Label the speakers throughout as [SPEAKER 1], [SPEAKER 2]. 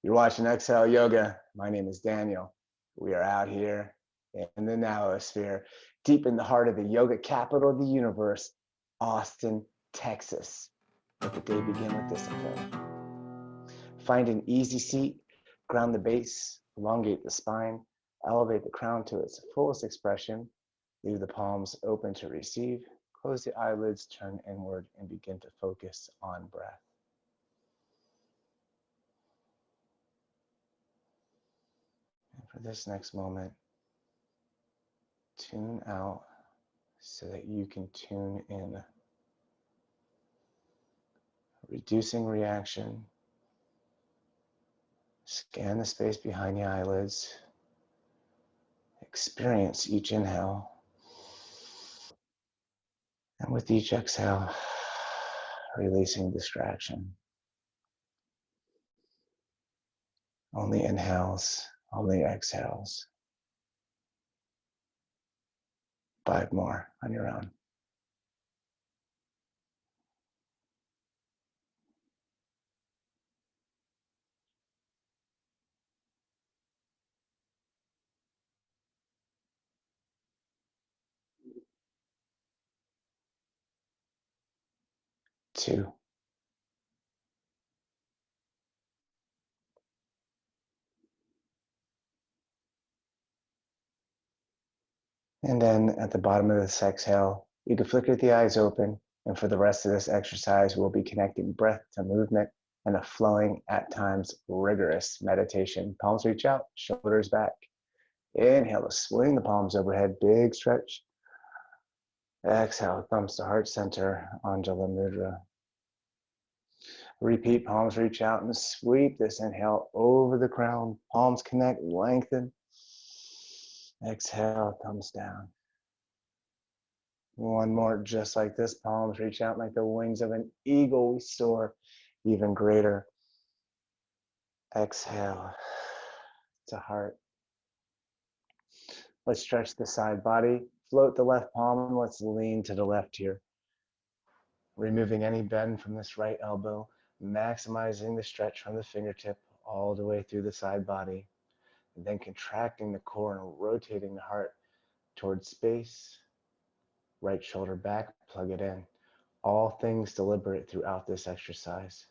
[SPEAKER 1] You're watching Xhale Yoga. My name is Daniel. We are out here in the Nowosphere, deep in the heart of the yoga capital of the universe, Austin, Texas. Let the day begin with discipline. Find an easy seat, ground the base, elongate the spine, elevate the crown to its fullest expression, leave the palms open to receive, close the eyelids, turn inward, and begin to focus on breath. And for this next moment, tune out so that you can tune in. Reducing reaction. Scan the space behind the eyelids. Experience each inhale. And with each exhale, releasing distraction. Only inhales, only exhales. 5 more on your own. 2. And then at the bottom of this exhale, you can flicker the eyes open. And for the rest of this exercise, we'll be connecting breath to movement and a flowing, at times rigorous meditation. Palms reach out, shoulders back. Inhale to swing the palms overhead, big stretch. Exhale, thumbs to heart center, Anjali Mudra. Repeat, palms reach out and sweep this inhale over the crown. Palms connect, lengthen. Exhale, thumbs down. One more just like this. Palms reach out like the wings of an eagle. We soar even greater. Exhale to heart. Let's stretch the side body. Float the left palm and let's lean to the left here. Removing any bend from this right elbow. Maximizing the stretch from the fingertip all the way through the side body. And then contracting the core and rotating the heart towards space. Right shoulder back, plug it in. All things deliberate throughout this exercise.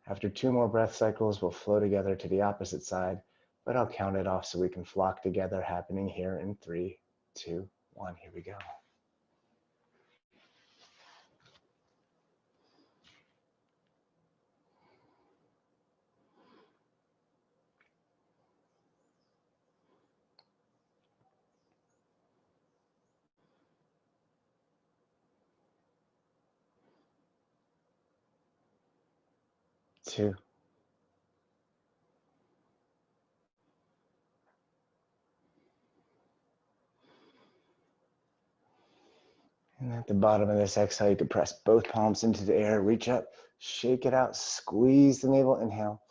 [SPEAKER 1] After 2 more breath cycles, we'll flow together to the opposite side, but I'll count it off so we can flock together, happening here in 3, 2, 1. Here we go. Two. And at the bottom of this exhale, you can press both palms into the air, reach up, shake it out, squeeze the navel, inhale.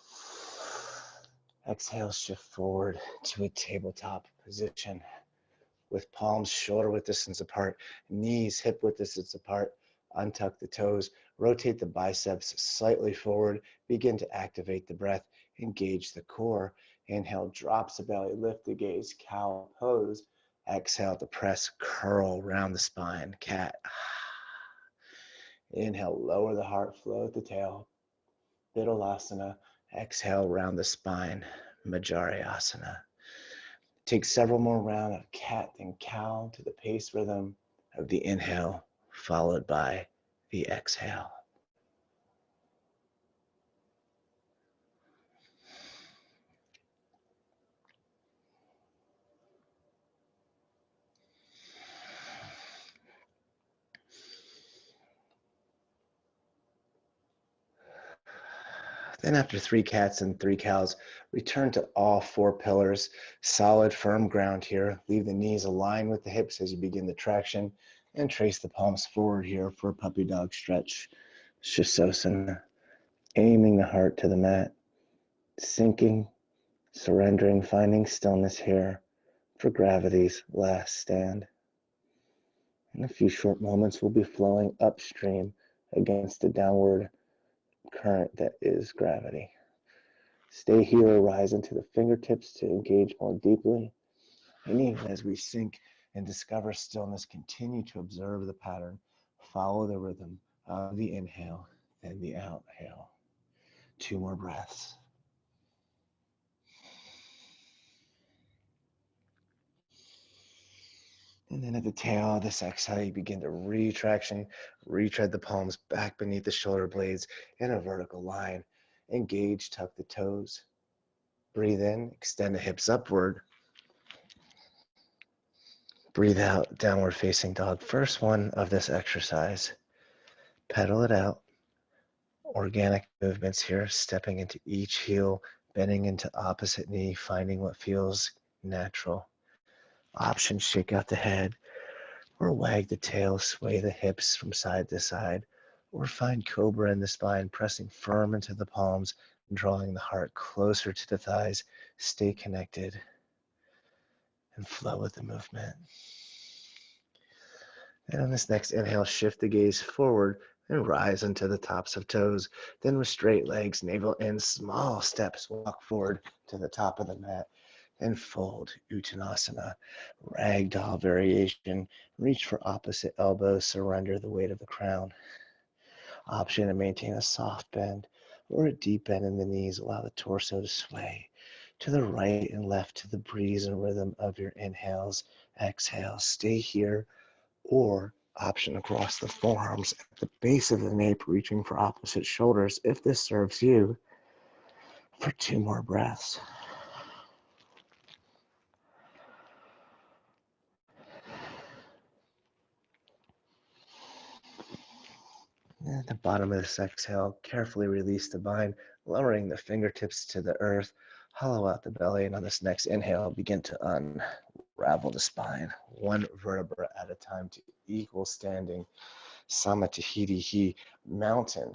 [SPEAKER 1] Exhale, shift forward to a tabletop position with palms shoulder width distance apart, knees hip width distance apart. Untuck the toes, rotate the biceps slightly forward, begin to activate the breath, engage the core. Inhale, drops the belly, lift the gaze, cow pose. Exhale to press, curl round the spine, cat. Inhale, lower the heart, float the tail, Vidalasana. Exhale, round the spine, Majarayasana. Take several more rounds of cat and cow to the pace rhythm of the inhale, followed by the exhale. Then after 3 cats and 3 cows, return to all 4 pillars. Solid, firm ground here. Leave the knees aligned with the hips as you begin the traction, and trace the palms forward here for a puppy dog stretch. Shavasana. Aiming the heart to the mat. Sinking, surrendering, finding stillness here for gravity's last stand. In a few short moments, we'll be flowing upstream against the downward current that is gravity. Stay here or rise into the fingertips to engage more deeply. And even as we sink and discover stillness, continue to observe the pattern. Follow the rhythm of the inhale and the outhale. 2 more breaths. And then at the tail of this exhale, you begin to retread the palms back beneath the shoulder blades in a vertical line. Engage, tuck the toes. Breathe in, extend the hips upward. Breathe out, downward facing dog. First one of this exercise. Pedal it out. Organic movements here, stepping into each heel, bending into opposite knee, finding what feels natural. Option, shake out the head, or wag the tail, sway the hips from side to side, or find cobra in the spine, pressing firm into the palms, drawing the heart closer to the thighs. Stay connected and flow with the movement. And on this next inhale, shift the gaze forward and rise into the tops of toes. Then with straight legs, navel in, small steps, walk forward to the top of the mat. Then fold, Uttanasana, ragdoll variation. Reach for opposite elbow, surrender the weight of the crown. Option to maintain a soft bend or a deep bend in the knees. Allow the torso to sway to the right and left to the breeze and rhythm of your inhales, exhales. Stay here, or option across the forearms at the base of the nape, reaching for opposite shoulders if this serves you, for 2 more breaths. And at the bottom of this exhale, carefully release the bind, lowering the fingertips to the earth. Hollow out the belly, and on this next inhale, begin to unravel the spine, 1 vertebra at a time to equal standing. Samatahiti, mountain.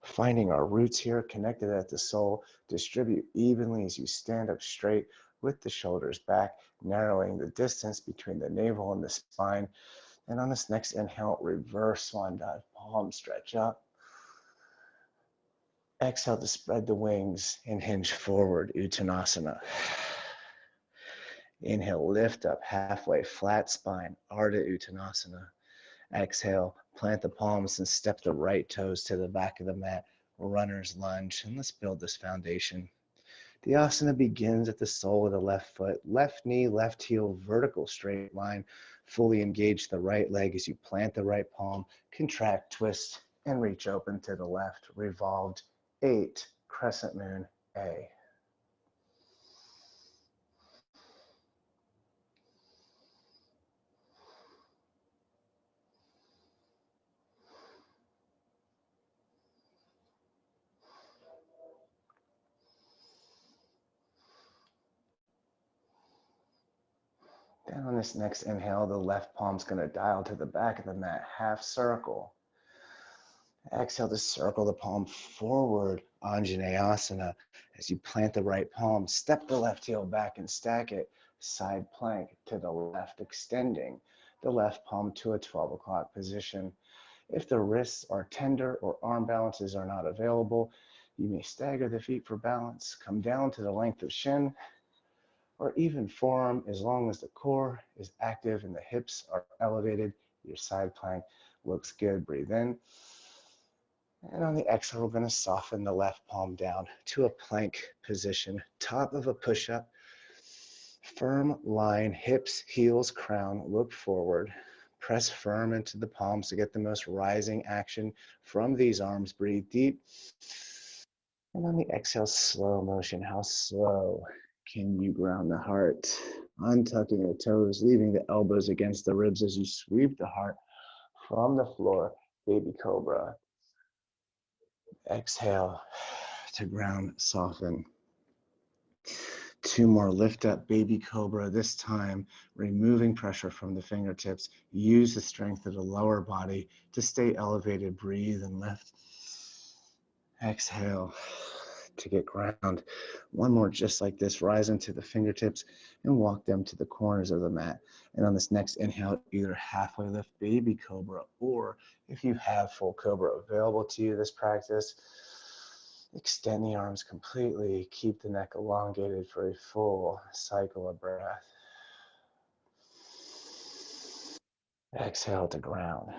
[SPEAKER 1] Finding our roots here, connected at the sole. Distribute evenly as you stand up straight with the shoulders back, narrowing the distance between the navel and the spine. And on this next inhale, reverse swan dive, palms stretch up. Exhale to spread the wings and hinge forward, Uttanasana. Inhale, lift up halfway, flat spine, Ardha Uttanasana. Exhale, plant the palms and step the right toes to the back of the mat, runner's lunge. And let's build this foundation. The asana begins at the sole of the left foot, left knee, left heel, vertical straight line. Fully engage the right leg as you plant the right palm, contract, twist, and reach open to the left. Revolved 8, crescent moon, A. Then on this next inhale, the left palm's going to dial to the back of the mat, half circle. Exhale to circle the palm forward, Anjaneyasana. As you plant the right palm, step the left heel back and stack it, side plank to the left, extending the left palm to a 12 o'clock position. If the wrists are tender or arm balances are not available, you may stagger the feet for balance, come down to the length of shin, or even forearm, as long as the core is active and the hips are elevated. Your side plank looks good. Breathe in. And on the exhale, we're going to soften the left palm down to a plank position, top of a push-up. Firm line, hips, heels, crown, look forward. Press firm into the palms to get the most rising action from these arms. Breathe deep. And on the exhale, slow motion. How slow can you ground the heart? Untucking the toes, leaving the elbows against the ribs as you sweep the heart from the floor. Baby cobra. Exhale to ground, soften. 2 more, lift up, baby cobra, this time removing pressure from the fingertips. Use the strength of the lower body to stay elevated. Breathe and lift. Exhale to get ground. 1 more just like this. Rise into the fingertips and walk them to the corners of the mat. And on this next inhale, either halfway lift, baby cobra, or if you have full cobra available to you this practice, Extend the arms completely. Keep the neck elongated for a full cycle of breath. Exhale to ground.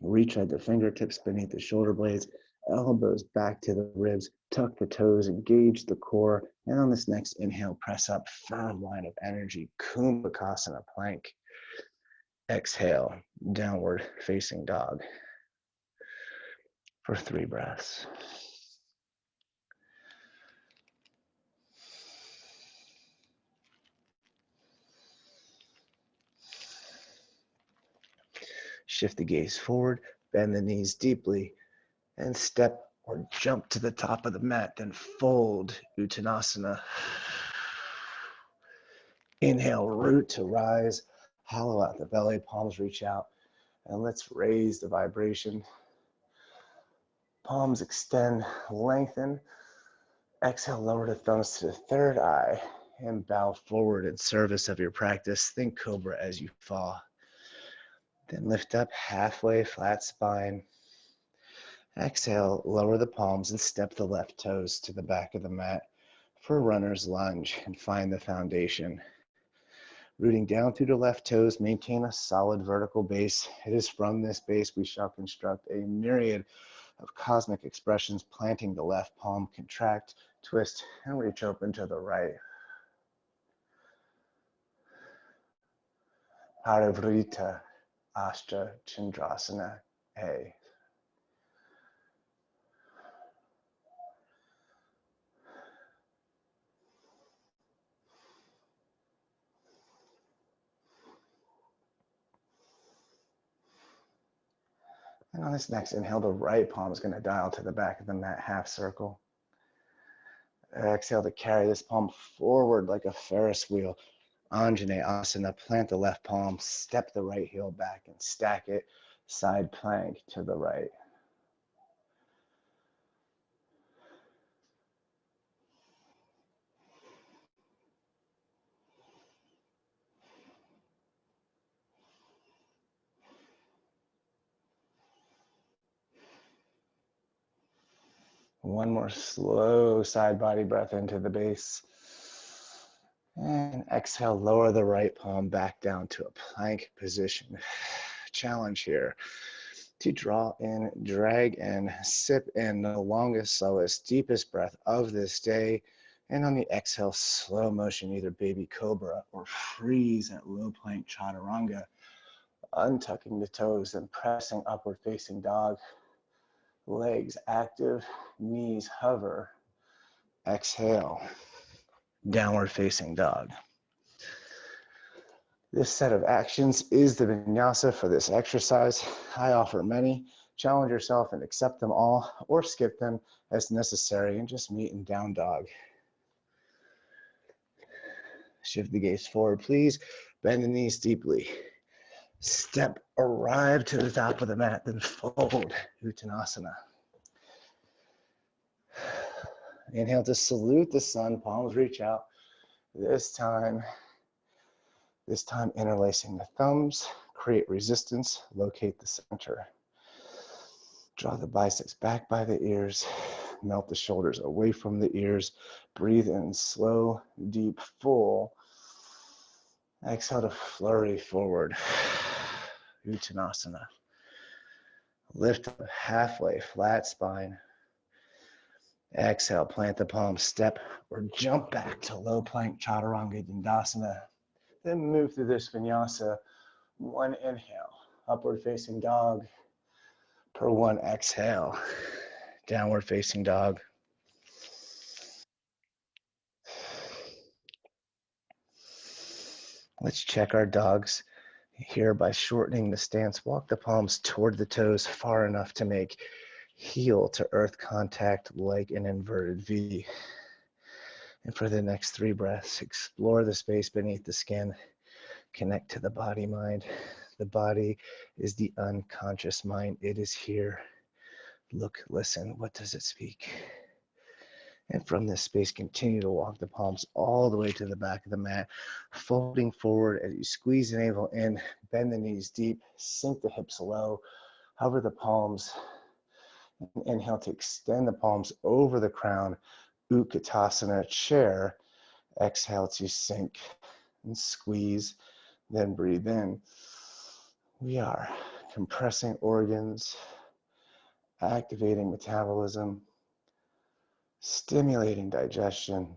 [SPEAKER 1] Reach at the fingertips beneath the shoulder blades, elbows back to the ribs, tuck the toes, engage the core, and on this next inhale, press up, firm line of energy, Kumbhakasana plank. Exhale, downward facing dog for 3 breaths. Shift the gaze forward, bend the knees deeply, and step or jump to the top of the mat, then fold Uttanasana. Inhale, root to rise, hollow out the belly, palms reach out, and let's raise the vibration. Palms extend, lengthen. Exhale, lower the thumbs to the third eye and bow forward in service of your practice. Think cobra as you fall. Then lift up halfway, flat spine. Exhale, lower the palms and step the left toes to the back of the mat for runner's lunge and find the foundation. Rooting down through the left toes, maintain a solid vertical base. It is from this base we shall construct a myriad of cosmic expressions, planting the left palm, contract, twist, and reach open to the right. Parivrita Ashta Chandrasana A. And on this next inhale, the right palm is going to dial to the back of the mat, half circle. Exhale to carry this palm forward like a Ferris wheel. Anjaneyasana, plant the left palm, step the right heel back and stack it, side plank to the right. One more slow side body breath into the base. And exhale, lower the right palm back down to a plank position. Challenge here to draw in, drag in, sip in the longest, slowest, deepest breath of this day. And on the exhale, slow motion, either baby cobra or freeze at low plank chaturanga, untucking the toes and pressing upward facing dog. Legs active, knees hover. Exhale, downward facing dog. This set of actions is the vinyasa for this exercise. I offer many. Challenge yourself and accept them all, or skip them as necessary and just meet in down dog. Shift the gaze forward, please. Bend the knees deeply. Step, arrive to the top of the mat, then fold Uttanasana. Inhale to salute the sun, palms reach out. This time interlacing the thumbs, create resistance, locate the center. Draw the biceps back by the ears, melt the shoulders away from the ears. Breathe in slow, deep, full. Exhale to flurry forward. Uttanasana. Lift up halfway, flat spine. Exhale, plant the palms, step or jump back to low plank chaturanga dandasana. Then move through this vinyasa. One inhale, upward facing dog. Per one exhale, downward facing dog. Let's check our dogs here by shortening the stance. Walk the palms toward the toes far enough to make heel to earth contact like an inverted V. And for the next 3 breaths, explore the space beneath the skin. Connect to the body mind. The body is the unconscious mind. It is here. Look, listen, what does it speak? And from this space, continue to walk the palms all the way to the back of the mat, folding forward as you squeeze the navel in, bend the knees deep, sink the hips low, hover the palms And inhale to extend the palms over the crown, Utkatasana chair. Exhale to sink and squeeze, then breathe in. We are compressing organs, activating metabolism, stimulating digestion.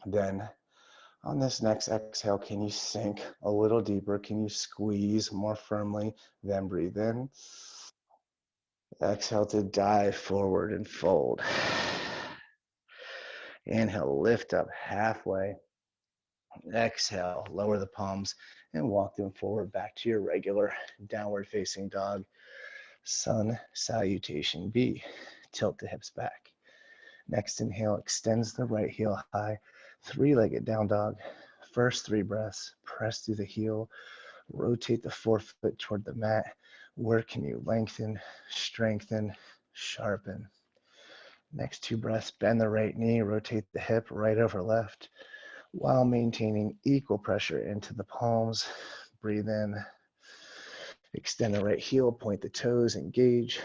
[SPEAKER 1] Then on this next exhale, can you sink a little deeper? Can you squeeze more firmly? Then breathe in. Exhale to dive forward and fold. Inhale, lift up halfway. Exhale, lower the palms and walk them forward back to your regular downward facing dog. Sun salutation B. Tilt the hips back. Next inhale extends the right heel high. Three-legged down dog. First 3 breaths. Press through the heel. Rotate the forefoot toward the mat. Where can you lengthen, strengthen, sharpen? Next 2 breaths. Bend the right knee. Rotate the hip right over left while maintaining equal pressure into the palms. Breathe in. Extend the right heel. Point the toes. Engage.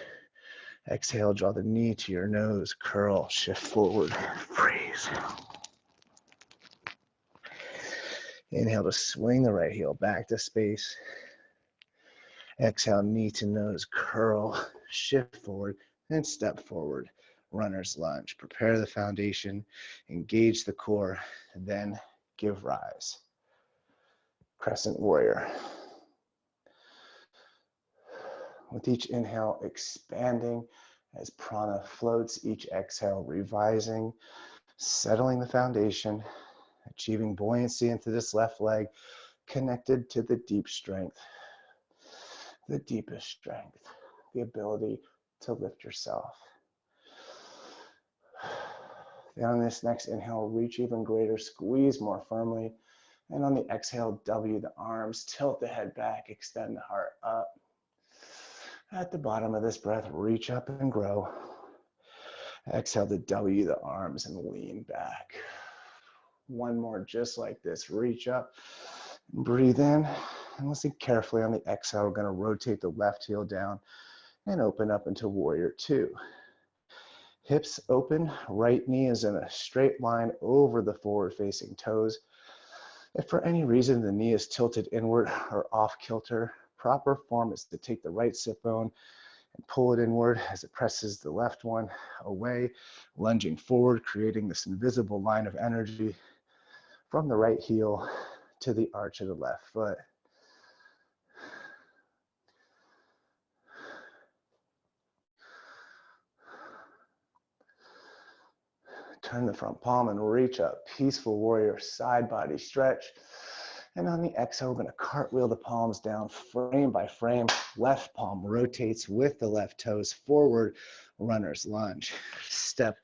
[SPEAKER 1] Exhale, draw the knee to your nose, curl, shift forward, freeze. Inhale to swing the right heel back to space. Exhale, knee to nose, curl, shift forward, and step forward. Runner's lunge. Prepare the foundation, engage the core, and then give rise. Crescent warrior. With each inhale, expanding as prana floats, each exhale, revising, settling the foundation, achieving buoyancy into this left leg, connected to the deep strength, the deepest strength, the ability to lift yourself. Then on this next inhale, reach even greater, squeeze more firmly. And on the exhale, W the arms, tilt the head back, extend the heart up. At the bottom of this breath, reach up and grow. Exhale to W the arms and lean back. One more just like this. Reach up, breathe in, and listen carefully on the exhale. We're going to rotate the left heel down and open up into warrior 2. Hips open, right knee is in a straight line over the forward facing toes. If for any reason the knee is tilted inward or off kilter, proper form is to take the right sit bone and pull it inward as it presses the left one away, lunging forward, creating this invisible line of energy from the right heel to the arch of the left foot. Turn the front palm and reach up. Peaceful warrior, side body stretch. And on the exhale, we're going to cartwheel the palms down frame by frame. Left palm rotates with the left toes forward. Runner's lunge. Step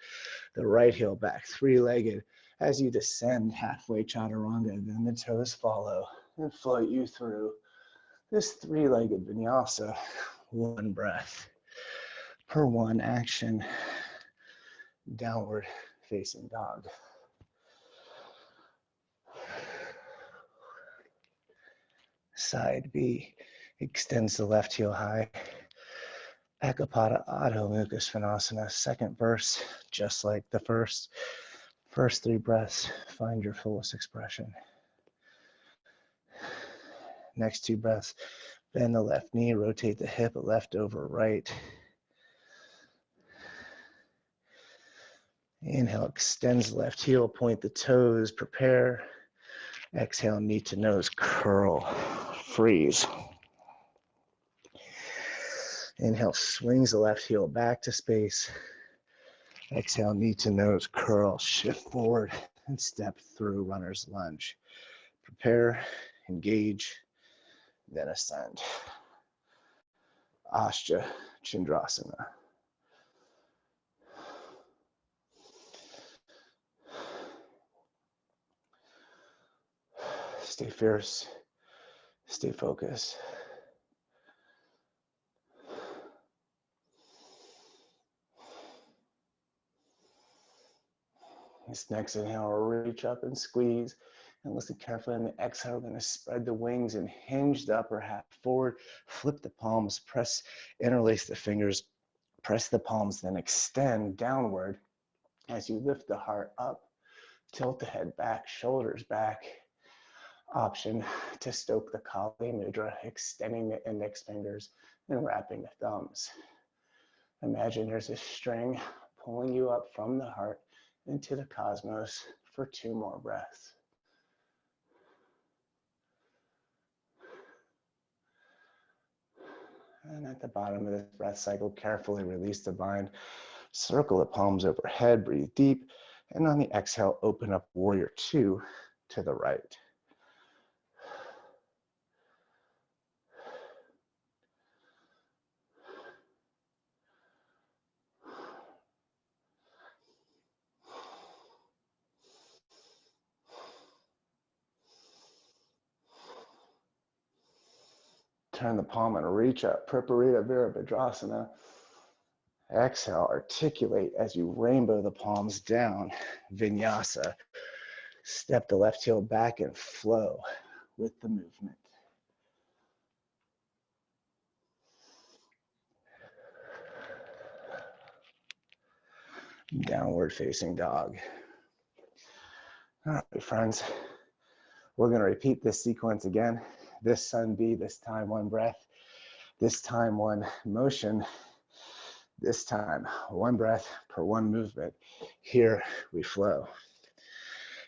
[SPEAKER 1] the right heel back, three-legged. As you descend halfway chaturanga, then the toes follow and float you through this three-legged vinyasa. One breath per one action. Downward facing dog. Side B extends the left heel high. Ekapada Adho Mukha Svanasana. Second verse, just like the first. First 3 breaths, find your fullest expression. Next 2 breaths, bend the left knee, rotate the hip, left over right. Inhale, extends the left heel, point the toes, prepare. Exhale, knee to nose, curl, freeze. Inhale, swings the left heel back to space. Exhale, knee to nose, curl, shift forward, and step through runner's lunge. Prepare, engage, then ascend. Ashtha Chandrasana. Stay fierce, stay focused. This next inhale, reach up and squeeze. And listen carefully on the exhale, we're going to spread the wings and hinge the upper half forward. Flip the palms, press, interlace the fingers. Press the palms, then extend downward as you lift the heart up. Tilt the head back, shoulders back. Option to stoke the Kali Mudra, extending the index fingers and wrapping the thumbs. Imagine there's a string pulling you up from the heart into the cosmos for 2 more breaths. And at the bottom of this breath cycle, carefully release the bind. Circle the palms overhead, breathe deep. And on the exhale, open up warrior 2 to the right. Turn the palm and reach up, Priparita Virabhadrasana. Exhale, articulate as you rainbow the palms down, Vinyasa. Step the left heel back and flow with the movement. Downward facing dog. All right, friends, we're gonna repeat this sequence again. This Sun B, this time 1 breath, this time 1 motion, this time 1 breath per 1 movement. Here we flow.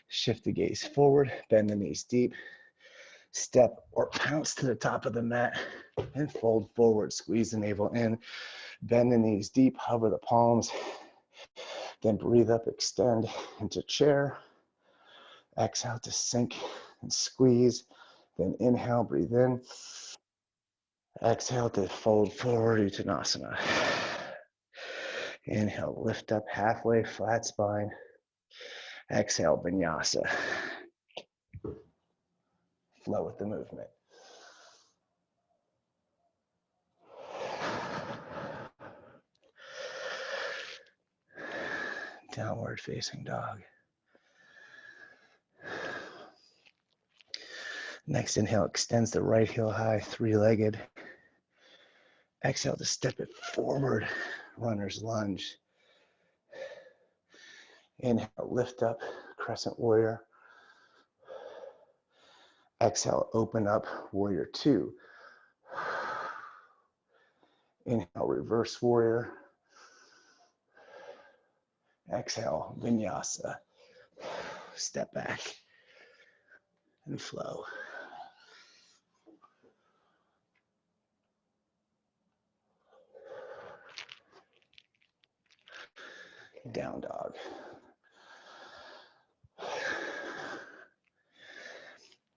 [SPEAKER 1] Shift the gaze forward, bend the knees deep, step or bounce to the top of the mat and fold forward. Squeeze the navel in, bend the knees deep, hover the palms, then breathe up, extend into chair. Exhale to sink and squeeze, then inhale, breathe in. Exhale to fold forward, Uttanasana. Inhale, lift up halfway, flat spine. Exhale, Vinyasa. Flow with the movement. Downward facing dog. Next inhale extends the right heel high, 3-legged. Exhale to step it forward, runner's lunge. Inhale, lift up, crescent warrior. Exhale, open up, warrior 2. Inhale, reverse warrior. Exhale, Vinyasa. Step back and flow. Down dog.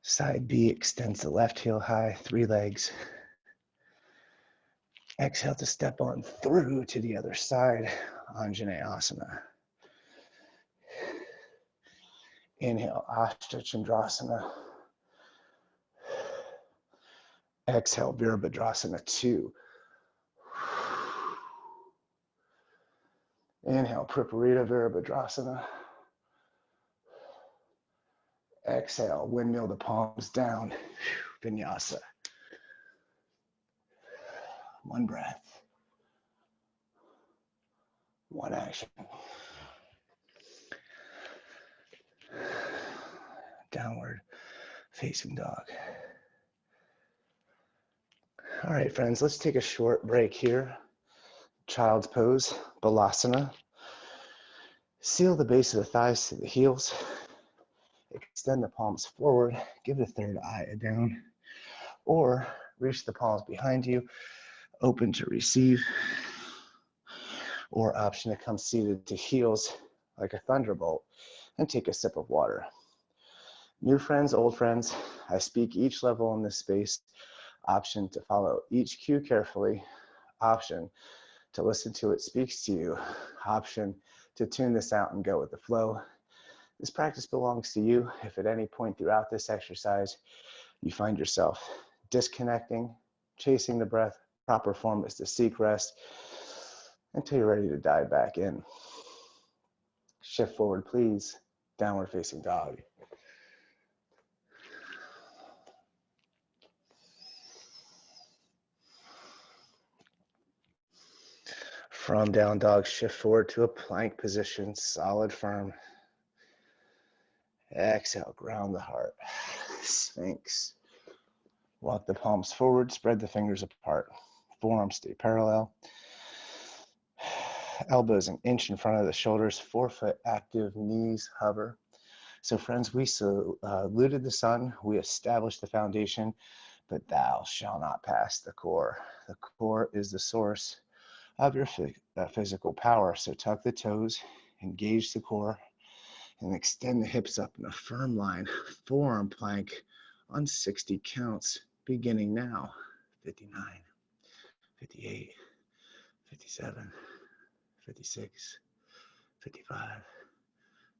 [SPEAKER 1] Side B extends the left heel high, 3 legs. Exhale to step on through to the other side, Anjaneyasana. Inhale, Ashta Chandrasana. Exhale, Virabhadrasana 2. Inhale, Priparita Virabhadrasana. Exhale, windmill the palms down, Vinyasa. 1 breath, 1 action. Downward facing dog. All right, friends, let's take a short break here. Child's pose, Balasana. Seal the base of the thighs to the heels. Extend the palms forward, give the third eye a down, or reach the palms behind you, open to receive, or option to come seated to heels like a thunderbolt and take a sip of water. New friends, old friends, I speak each level in this space. Option to follow each cue carefully, option to listen to it speaks to you, option to tune this out and go with the flow. This practice belongs to you. If at any point throughout this exercise you find yourself disconnecting, chasing the breath, proper form is to seek rest until you're ready to dive back in. Shift forward, please. Downward facing dog. From down dog, shift forward to a plank position, solid, firm. Exhale, ground the heart. Sphinx. Walk the palms forward, spread the fingers apart. Forearms stay parallel. Elbows an inch in front of the shoulders, forefoot active, knees hover. So friends, we saluted the sun, we established the foundation, but thou shalt not pass the core. The core is the source of your physical power. So tuck the toes, engage the core, and extend the hips up in a firm line, forearm plank on 60 counts, beginning now. 59, 58, 57, 56, 55,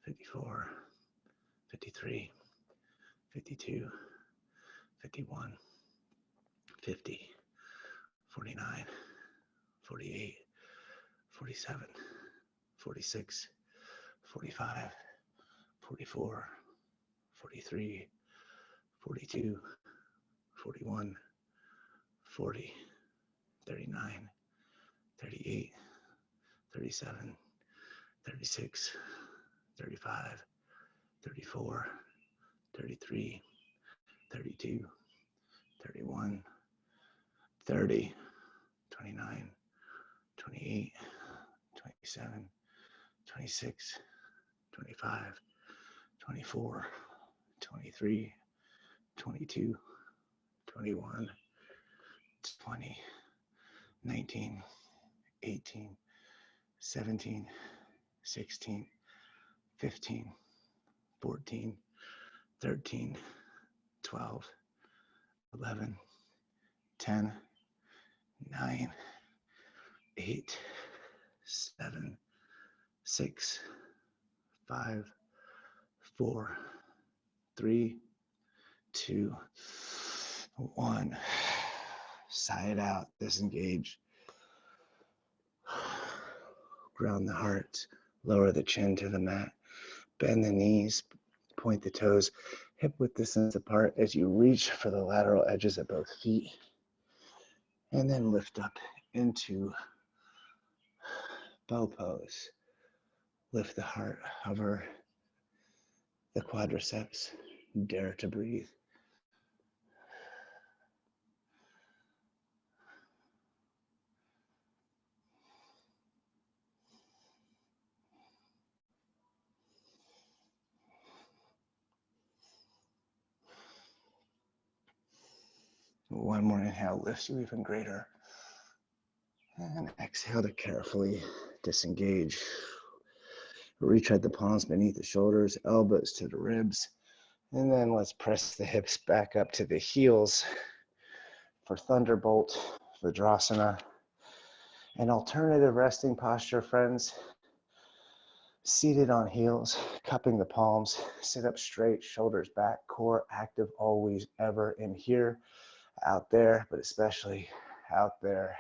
[SPEAKER 1] 54, 53, 52, 51, 50, 49, 48, 47, 46, 45, 44, 43, 42, 41, 40, 39, 38, 37, 36, 35, 34, 33, 32, 31, 30, 29, 28, 27, 26, 25, 24, 23, 22, 21, 20, 19, 18, 17, 16, 15, 14, 13, 12, 11, 10, 9, 8, 7, 6, 5, 4, 3, 2, 1. Sigh it out, disengage. Ground the heart, lower the chin to the mat, bend the knees, point the toes, hip width distance apart as you reach for the lateral edges of both feet. And then lift up into bow pose. Lift the heart, hover the quadriceps, dare to breathe. One more inhale lifts you even greater. And exhale to carefully disengage. Reach out the palms beneath the shoulders, elbows to the ribs. And then let's press the hips back up to the heels for Thunderbolt, Vajrasana. An alternative resting posture, friends. Seated on heels, cupping the palms, sit up straight, shoulders back, core active always, ever in here, out there, but especially out there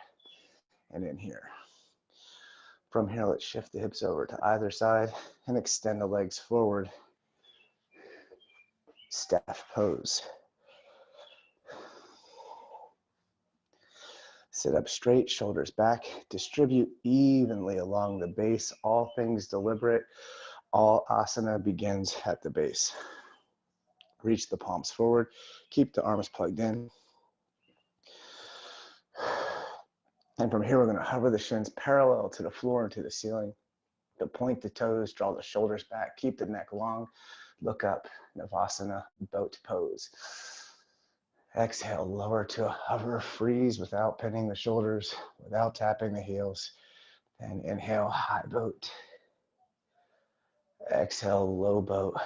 [SPEAKER 1] and in here. From here, let's shift the hips over to either side and extend the legs forward. Staff pose. Sit up straight, shoulders back, distribute evenly along the base, all things deliberate. All asana begins at the base. Reach the palms forward, keep the arms plugged in. And from here, we're going to hover the shins parallel to the floor and to the ceiling. To point the toes, draw the shoulders back, keep the neck long, look up, Navasana, boat pose. Exhale, lower to a hover, freeze without pinning the shoulders, without tapping the heels. And inhale, high boat. Exhale, low boat,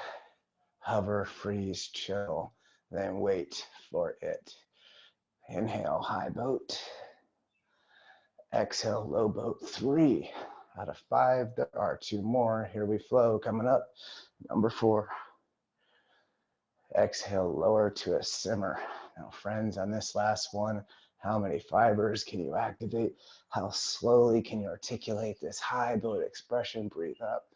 [SPEAKER 1] hover, freeze, chill, then wait for it. Inhale, high boat. Exhale, low boat, 3 out of 5. There are 2 more. Here we flow, coming up. Number 4. Exhale, lower to a simmer. Now, friends, on this last one, how many fibers can you activate? How slowly can you articulate this high boat expression? Breathe up.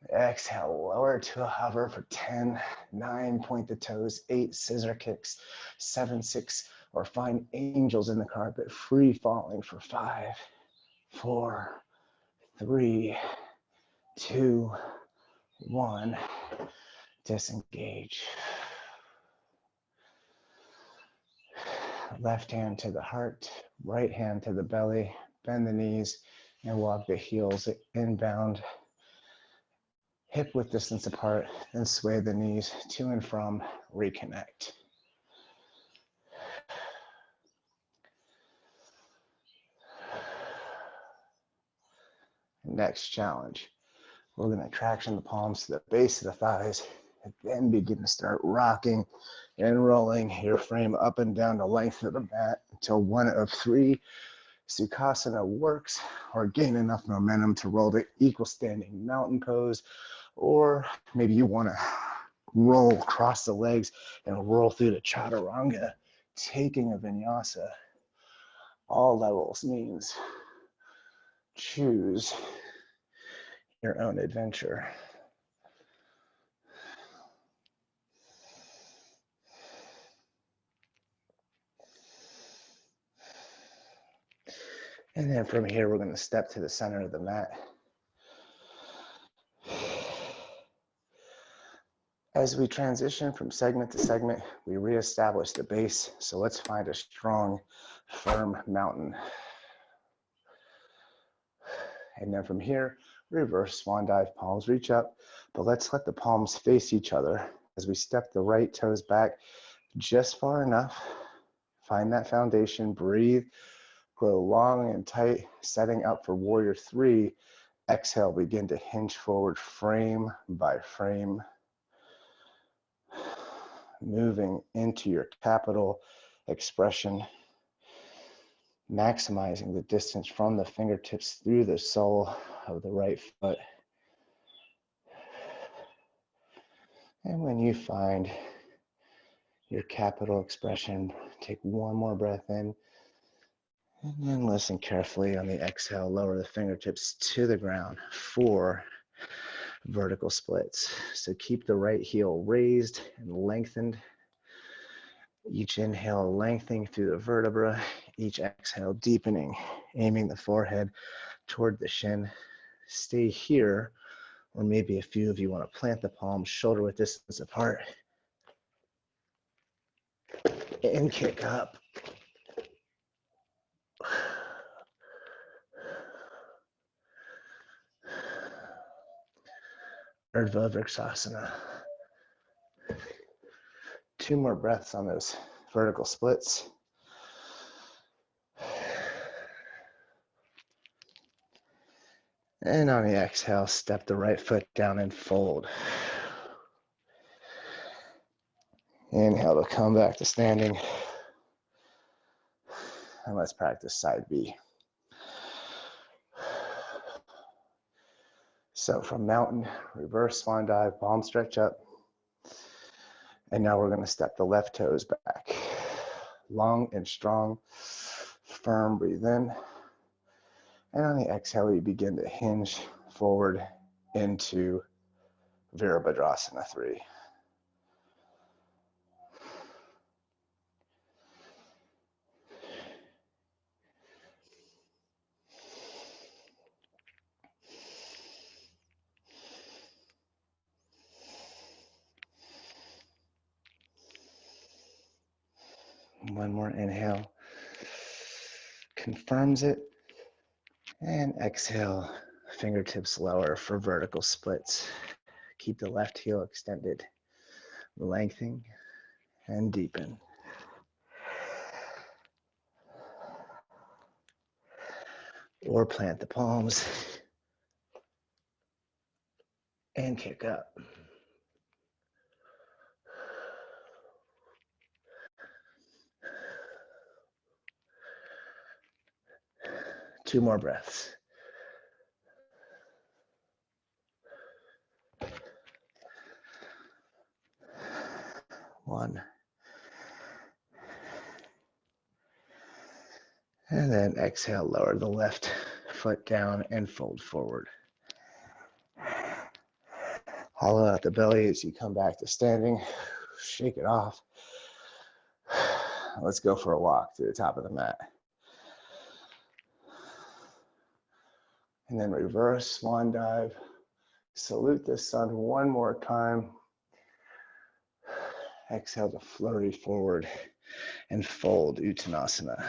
[SPEAKER 1] Exhale, lower to a hover for 10, 9, point the toes, 8, scissor kicks, 7, 6, or find angels in the carpet, free falling for 5, 4, 3, 2, 1. Disengage. Left hand to the heart, right hand to the belly, bend the knees, and walk the heels inbound, hip width distance apart, then sway the knees to and from, reconnect. Next challenge. We're going to traction the palms to the base of the thighs, and then begin to start rocking and rolling your frame up and down the length of the mat until one of 3 Sukhasana works, or gain enough momentum to roll to equal standing mountain pose, or maybe you want to roll across the legs and roll through the chaturanga, taking a vinyasa. All levels means choose your own adventure. And then from here, we're going to step to the center of the mat. As we transition from segment to segment, we reestablish the base. So let's find a strong, firm mountain. And then from here, reverse swan dive, palms reach up, but let's let the palms face each other as we step the right toes back just far enough. Find that foundation, breathe, grow long and tight, setting up for warrior 3. Exhale, begin to hinge forward frame by frame, moving into your capital expression, maximizing the distance from the fingertips through the sole of the right foot. And when you find your capital expression, take one more breath in, and then listen carefully on the exhale, lower the fingertips to the ground. 4 vertical splits. So keep the right heel raised and lengthened. Each inhale lengthening through the vertebra, each exhale deepening, aiming the forehead toward the shin. Stay here, or maybe a few of you want to plant the palms shoulder width distance apart and kick up. Urdhva Vrksasana. 2 more breaths on those vertical splits. And on the exhale, step the right foot down and fold. Inhale to come back to standing. And let's practice side B. So from mountain, reverse swan dive, palm stretch up. And now we're going to step the left toes back. Long and strong, firm, breathe in. And on the exhale, you begin to hinge forward into Virabhadrasana 3. One more inhale, confirms it, and exhale, fingertips lower for vertical splits. Keep the left heel extended, lengthen and deepen. Or plant the palms and kick up. Two more breaths. One. And then exhale, lower the left foot down and fold forward. Hollow out the belly as you come back to standing. Shake it off. Let's go for a walk to the top of the mat. And then reverse swan dive. Salute the sun one more time. Exhale to flurry forward and fold Uttanasana.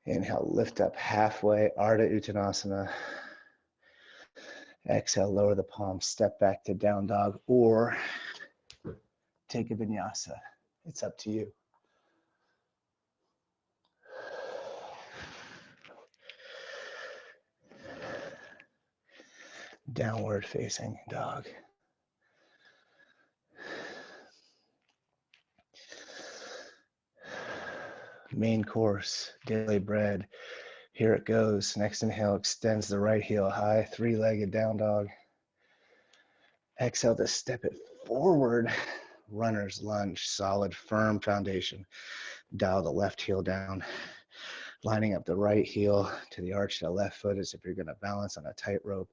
[SPEAKER 1] Inhale, lift up halfway, Ardha Uttanasana. Exhale, lower the palms, step back to down dog, or take a vinyasa. It's up to you. Downward facing dog. Main course, daily bread. Here it goes. Next inhale extends the right heel high, three-legged down dog. Exhale to step it forward. Runner's lunge, solid, firm foundation. Dial the left heel down. Lining up the right heel to the arch of the left foot as if you're going to balance on a tightrope.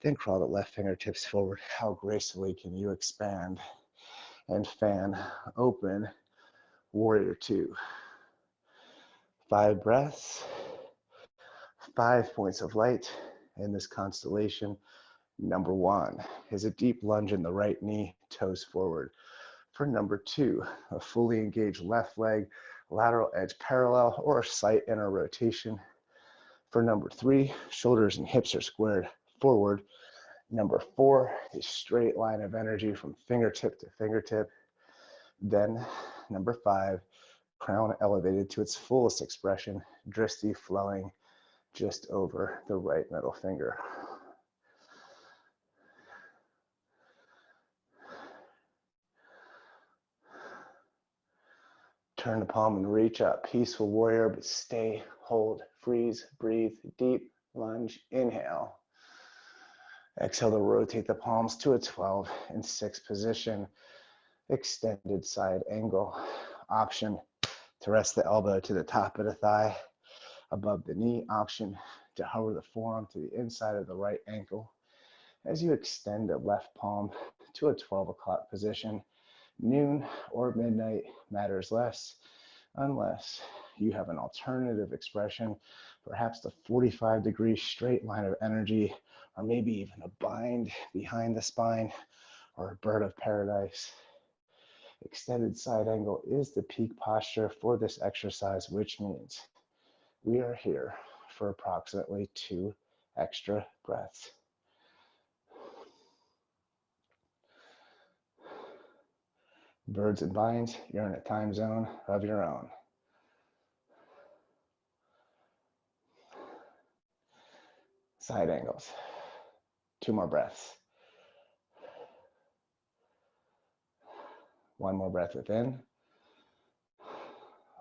[SPEAKER 1] Then crawl the left fingertips forward. How gracefully can you expand and fan open warrior two. 5 breaths, 5 points of light in this constellation. Number 1 is a deep lunge in the right knee, toes forward. For number 2, a fully engaged left leg, lateral edge parallel or slight inner rotation. For number 3, shoulders and hips are squared forward. Number 4 is straight line of energy from fingertip to fingertip. Then number 5, crown elevated to its fullest expression, drishti flowing just over the right middle finger. Turn the palm and reach up, peaceful warrior, but stay, hold, freeze, breathe, deep lunge, inhale. Exhale to rotate the palms to a 12 in 6 position, extended side angle. Option to rest the elbow to the top of the thigh, above the knee. Option to hover the forearm to the inside of the right ankle. As you extend the left palm to a 12 o'clock position, noon or midnight matters less, unless you have an alternative expression, perhaps the 45-degree straight line of energy, or maybe even a bind behind the spine, or a bird of paradise. Extended side angle is the peak posture for this exercise, which means we are here for approximately 2 extra breaths. Birds and vines, you're in a time zone of your own. Side angles. 2 more breaths. 1 more breath within.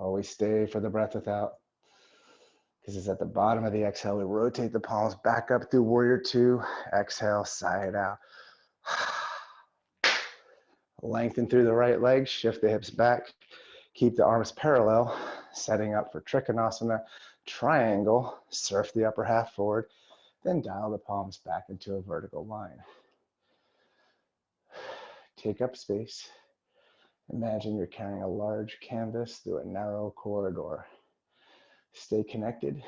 [SPEAKER 1] Always stay for the breath without. This is at the bottom of the exhale. We rotate the palms back up through warrior 2. Exhale, side out. Lengthen through the right leg, shift the hips back. Keep the arms parallel, setting up for Trikonasana. Triangle, surf the upper half forward, then dial the palms back into a vertical line. Take up space. Imagine you're carrying a large canvas through a narrow corridor. Stay connected.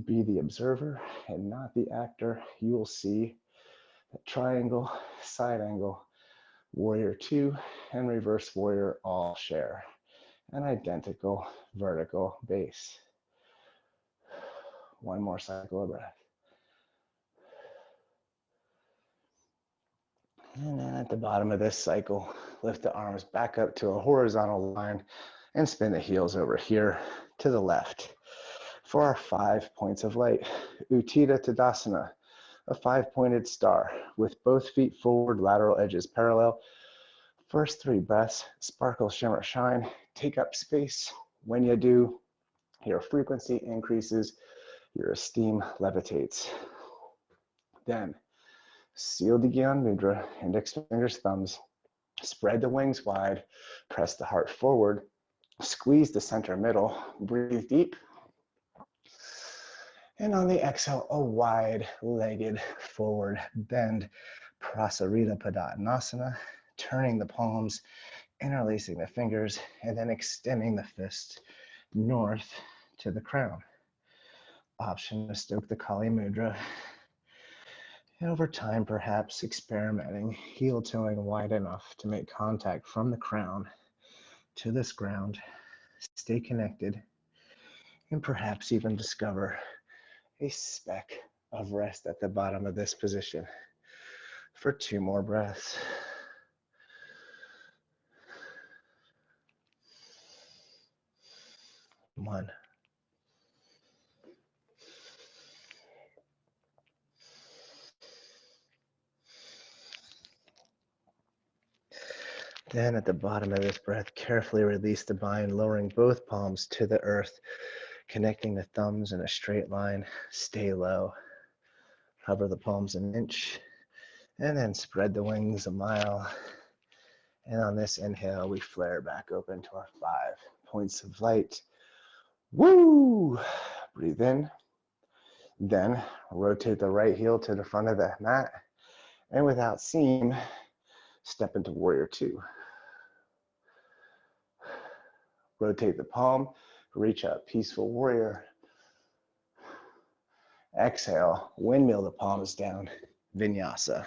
[SPEAKER 1] Be the observer and not the actor. You will see that triangle, side angle, warrior 2, and reverse warrior all share an identical vertical base. 1 more cycle of breath. And then at the bottom of this cycle, lift the arms back up to a horizontal line and spin the heels over here to the left. For our 5 points of light, Utthita Tadasana, a 5-pointed star with both feet forward, lateral edges parallel. First 3 breaths, sparkle, shimmer, shine. Take up space. When you do, your frequency increases, your esteem levitates. Then, seal the Gyan Mudra, index fingers, thumbs. Spread the wings wide, press the heart forward, squeeze the center middle, breathe deep. And on the exhale, a wide-legged forward bend, Prasarita Padottanasana, turning the palms, interlacing the fingers, and then extending the fist north to the crown. Option to stoke the Kali Mudra. And over time, perhaps experimenting, heel toeing wide enough to make contact from the crown to this ground. Stay connected, and perhaps even discover a speck of rest at the bottom of this position for 2 more breaths. One. Then at the bottom of this breath, carefully release the bind, lowering both palms to the earth, connecting the thumbs in a straight line. Stay low. Hover the palms an inch, and then spread the wings a mile. And on this inhale, we flare back open to our 5 points of light. Woo! Breathe in. Then rotate the right heel to the front of the mat. And without seam, step into Warrior Two. Rotate the palm, reach up, Peaceful Warrior. Exhale, windmill the palms down, Vinyasa.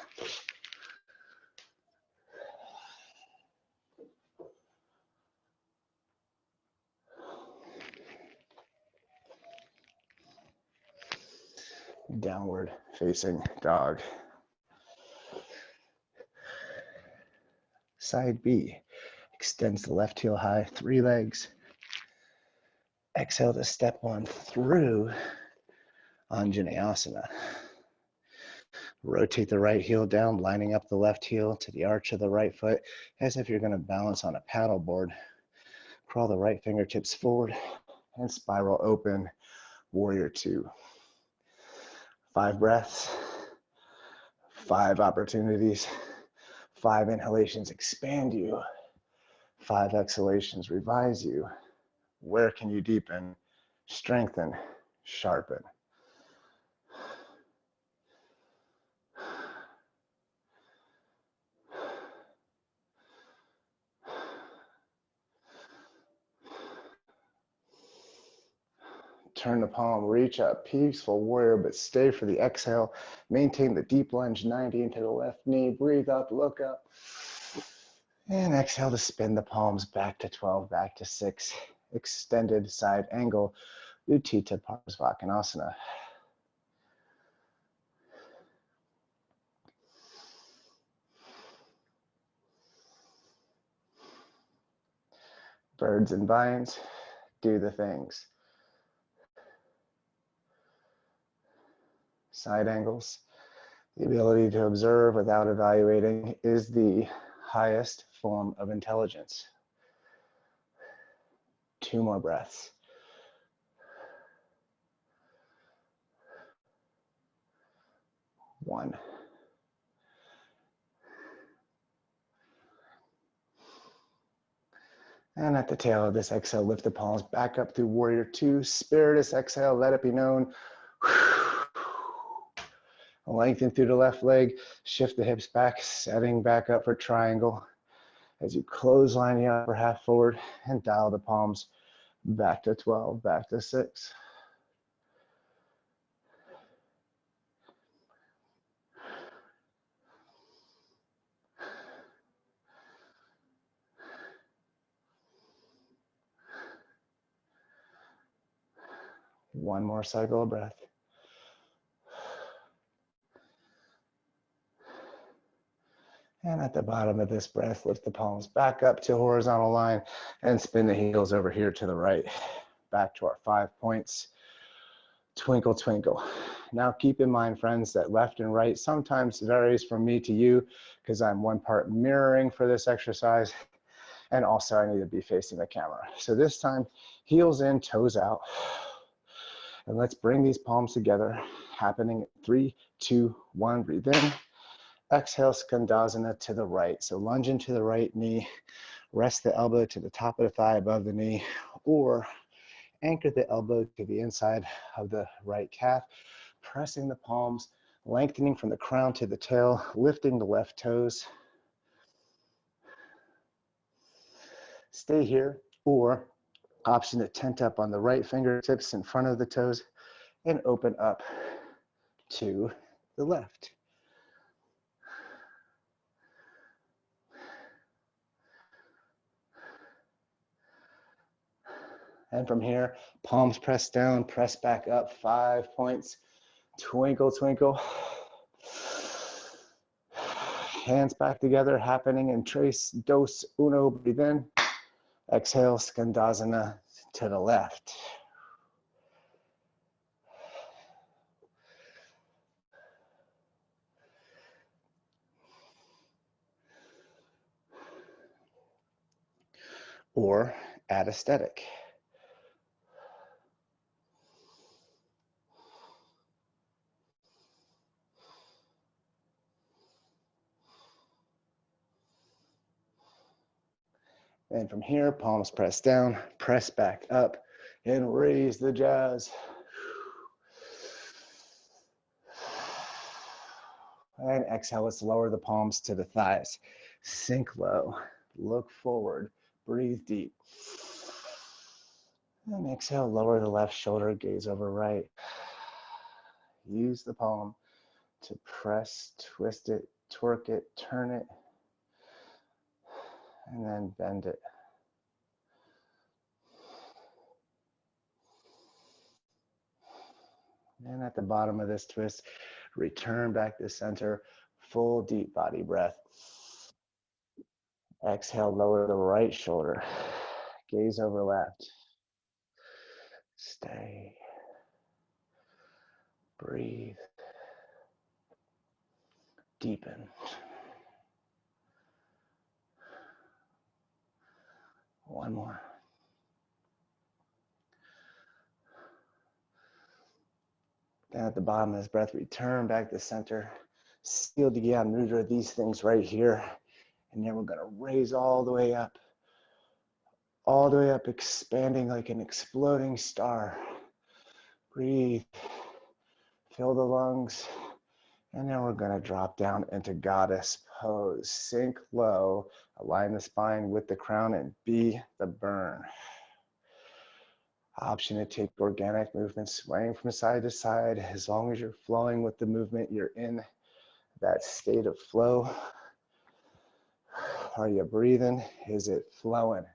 [SPEAKER 1] Downward facing dog. Side B, extends the left heel high, 3 legs. Exhale to step on through Anjaneyasana. Rotate the right heel down, lining up the left heel to the arch of the right foot, as if you're going to balance on a paddle board. Crawl the right fingertips forward and spiral open, Warrior Two. 5 breaths, 5 opportunities, 5 inhalations expand you, 5 exhalations revise you. Where can you deepen, strengthen, sharpen? Turn the palm, reach up, Peaceful Warrior, but stay for the exhale. Maintain the deep lunge, 90 into the left knee. Breathe up, look up. And exhale to spin the palms back to 12, back to 6. Extended side angle, Utthita Parsvakonasana. Birds and vines, do the things. Side angles. The ability to observe without evaluating is the highest form of intelligence. 2 more breaths. One. And at the tail of this exhale, lift the palms back up through Warrior Two. Spiritus exhale, let it be known. Lengthen through the left leg, shift the hips back, setting back up for triangle. As you clothesline the upper half forward and dial the palms back to 12, back to 6. One more cycle of breath. And at the bottom of this breath, lift the palms back up to horizontal line and spin the heels over here to the right. Back to our 5 points. Twinkle, twinkle. Now keep in mind, friends, that left and right sometimes varies from me to you because I'm one part mirroring for this exercise. And also I need to be facing the camera. So this time, heels in, toes out. And let's bring these palms together, happening in 3, 2, 1, breathe in. Exhale, Skandasana to the right. So lunge into the right knee, rest the elbow to the top of the thigh above the knee, or Anchor the elbow to the inside of the right calf, pressing the palms, lengthening from the crown to the tail, lifting the left toes. Stay here, or option to tent up on the right fingertips in front of the toes and open up to the left. And from here, palms press down, press back up, 5 points. Twinkle, twinkle. Hands back together, happening in tres, dos, uno, breathe in. Exhale, Skandasana to the left. Or add aesthetic. And from here, palms press down, press back up, and raise the jazz. And exhale, let's lower the palms to the thighs. Sink low, look forward, breathe deep. And exhale, lower the left shoulder, gaze over right. Use the palm to press, twist it, twerk it, turn it, and then bend it. And at the bottom of this twist, return back to center, full deep body breath. Exhale, lower the right shoulder, gaze over left. Stay, breathe, deepen. One more. Then at the bottom of this breath, return back to center. Seal the Gyan Mudra, these things right here. And then we're gonna raise all the way up, expanding like an exploding star. Breathe, fill the lungs. And then we're gonna drop down into goddess pose. Sink low, align the spine with the crown and be the burn. Option to take organic movement, swaying from side to side. As long as you're flowing with the movement, you're in that state of flow. Are you breathing? Is it flowing?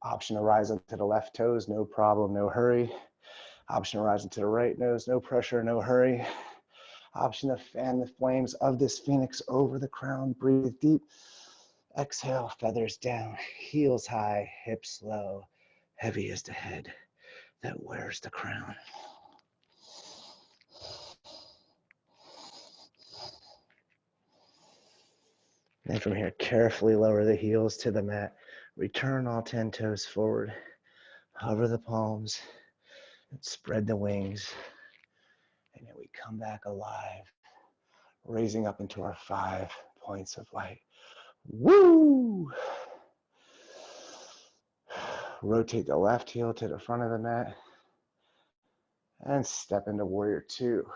[SPEAKER 1] Option to rise onto the left toes, no problem, no hurry. Option to rise into the right nose, no pressure, no hurry. Option to fan the flames of this phoenix over the crown, breathe deep. Exhale, feathers down, heels high, hips low. Heavy is the head that wears the crown. And from here, carefully lower the heels to the mat. Return all 10 toes forward. Hover the palms and spread the wings. And then we come back alive, raising up into our 5 points of light. Woo! Rotate the left heel to the front of the mat and step into warrior 2.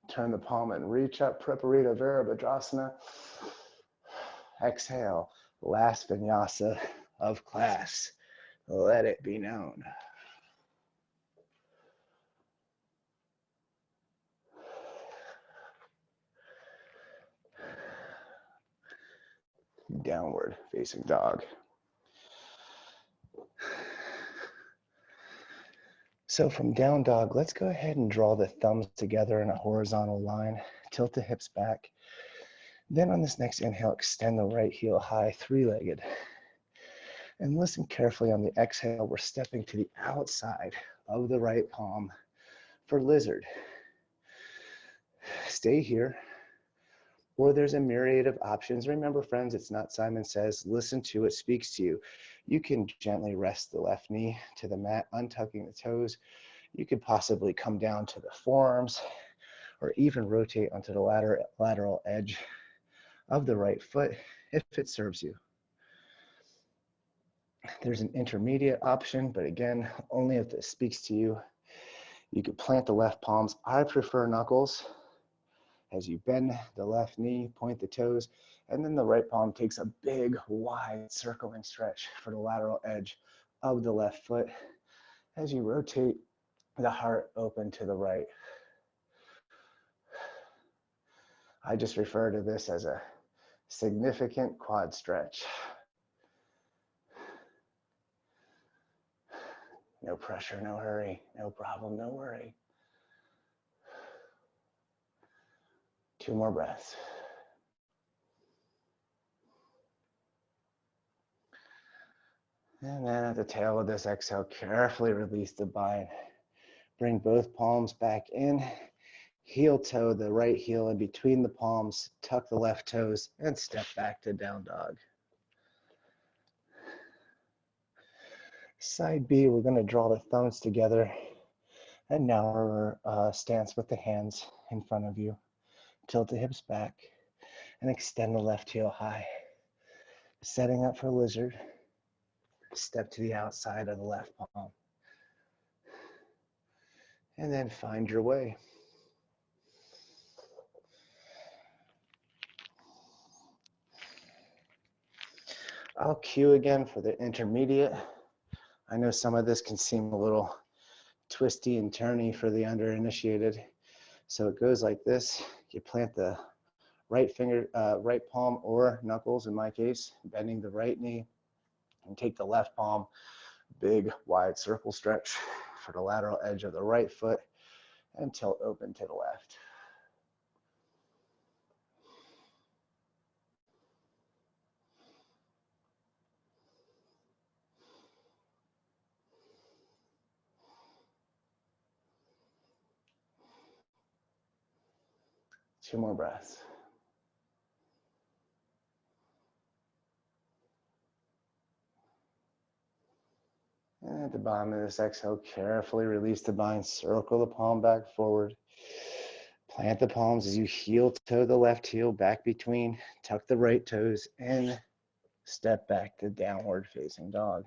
[SPEAKER 1] Turn the palm and reach up, Preparita Virabhadrasana. Exhale, last vinyasa of class. Let it be known. Downward facing dog. So from down dog, let's go ahead and draw the thumbs together in a horizontal line. Tilt the hips back. Then on this next inhale, extend the right heel high, 3-legged. And listen carefully on the exhale, we're stepping to the outside of the right palm for lizard. Stay here, or there's a myriad of options. Remember, friends, it's not Simon Says, listen to it speaks to you. You can gently rest the left knee to the mat, untucking the toes. You could possibly come down to the forearms, or even rotate onto the lateral edge of the right foot if it serves you. There's an intermediate option, but again, only if this speaks to you. You could plant the left palms. I prefer knuckles. As you bend the left knee, point the toes, and then the right palm takes a big, wide, circling stretch for the lateral edge of the left foot as you rotate the heart open to the right. I just refer to this as a significant quad stretch. No pressure, no hurry, no problem, no worry. 2 more breaths. And then at the tail of this exhale, carefully release the bind. Bring both palms back in. Heel toe the right heel in between the palms. Tuck the left toes and step back to down dog. Side B, we're going to draw the thumbs together. And now our stance with the hands in front of you. Tilt the hips back and extend the left heel high. Setting up for lizard. Step to the outside of the left palm. And then find your way. I'll cue again for the intermediate. I know some of this can seem a little twisty and turny for the underinitiated. So it goes like this. You plant the right finger, right palm or knuckles in my case, bending the right knee, and take the left palm, big wide circle stretch for the lateral edge of the right foot and tilt open to the left. Two more breaths. And at the bottom of this exhale, carefully release the bind, circle the palm back forward. Plant the palms as you heel toe the left heel back between, tuck the right toes in, step back to downward facing dog.